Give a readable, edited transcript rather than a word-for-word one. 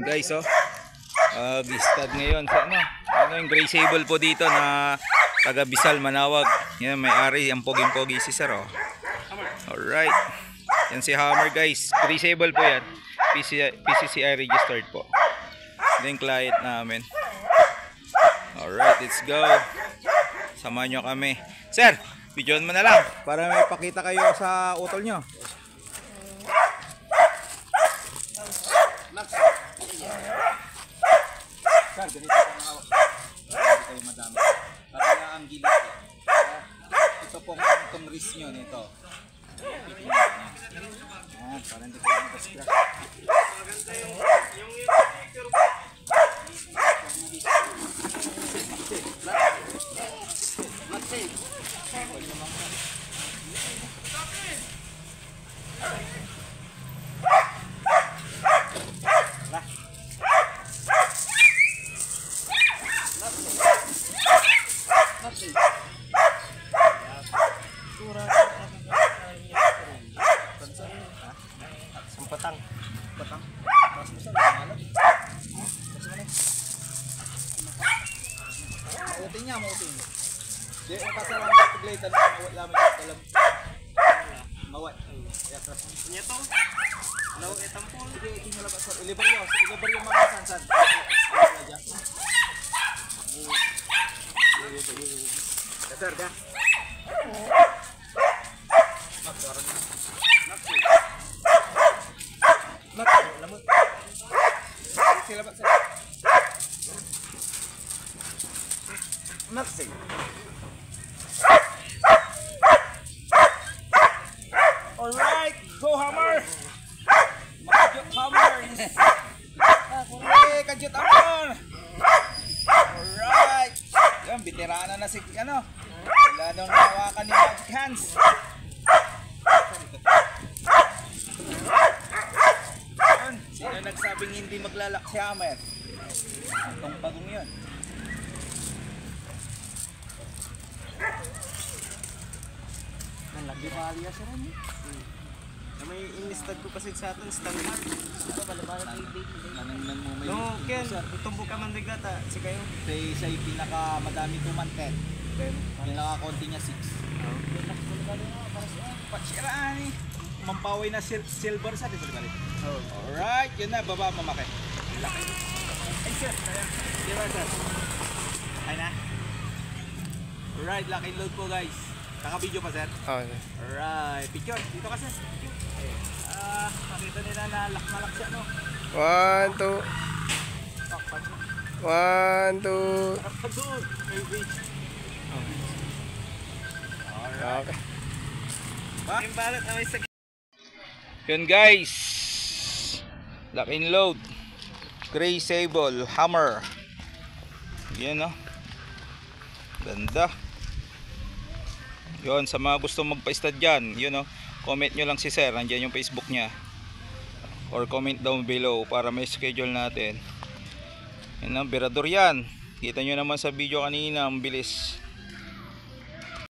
Guys, oh. Gistad ngayon sa yung gray sable po dito na taga Bisal, Manawag. Yan, may-ari, ang poging-pogi si Sir, oh. Alright. Yan si Hammer, guys. Gray sable po yan. PCCI registered po. Ito yung client namin. Alright, let's go. Samahan nyo kami. Sir, videoan mo na lang para may pakita kayo sa utol nyo. Sir, ganito ang hawak. Hindi kayo madami. Pati na ang gilid. Ito po itong wrist nyo nito. Ayan, para hindi kayo mag-scratch. Patang. Mautin niya, mautin. Di, nakasarang sa paglaytan na mawat lamang sa dalam. Mawat. Nya to. Law etampol. Sige, ito nyo labas. Ilibar yung mga sansan. Sir, ka? Lamot. Sila ba, sir? Maxing. Alright, go Hammer! Makajut Hammer! Hey, kajut Hammer! Alright! Yan, veterana na si, wala nang hawakan ni Magic Hands. Yan, sino nagsabing hindi maglalak si Hammer? Itong pagong yun. Lagi bali sa rin. May inlistad ko kasi sa atin standard. Ito balabaran TV. Nanangnan mo may. No, Ken, itumbo ka man digata. Si kayo. Sa pinaka madami 2 man 10. Pinaka konti niya 6. Patsiraan eh. Mampaway na silver sa dito balik. Alright, yun na baba mamaki. Ay sir, kaya. Sir. Ay na. Alright, lock and load po guys. Naka-video pa sir? Okay. Alright, picture. Dito ka sir. Nakita nila na lock na lock siya no. 1, 2. 1, 2. Doon, may reach. Okay. Yung balot na may sag... Yun guys, lock and load, gray sable, Hammer. Yan o, ganda. Yun, sa mga gusto magpa-stud dyan, yun o, comment nyo lang si sir, nandyan yung Facebook nya, or comment down below para may schedule natin. Yan ang birador yan, kita nyo naman sa video kanina, ang bilis.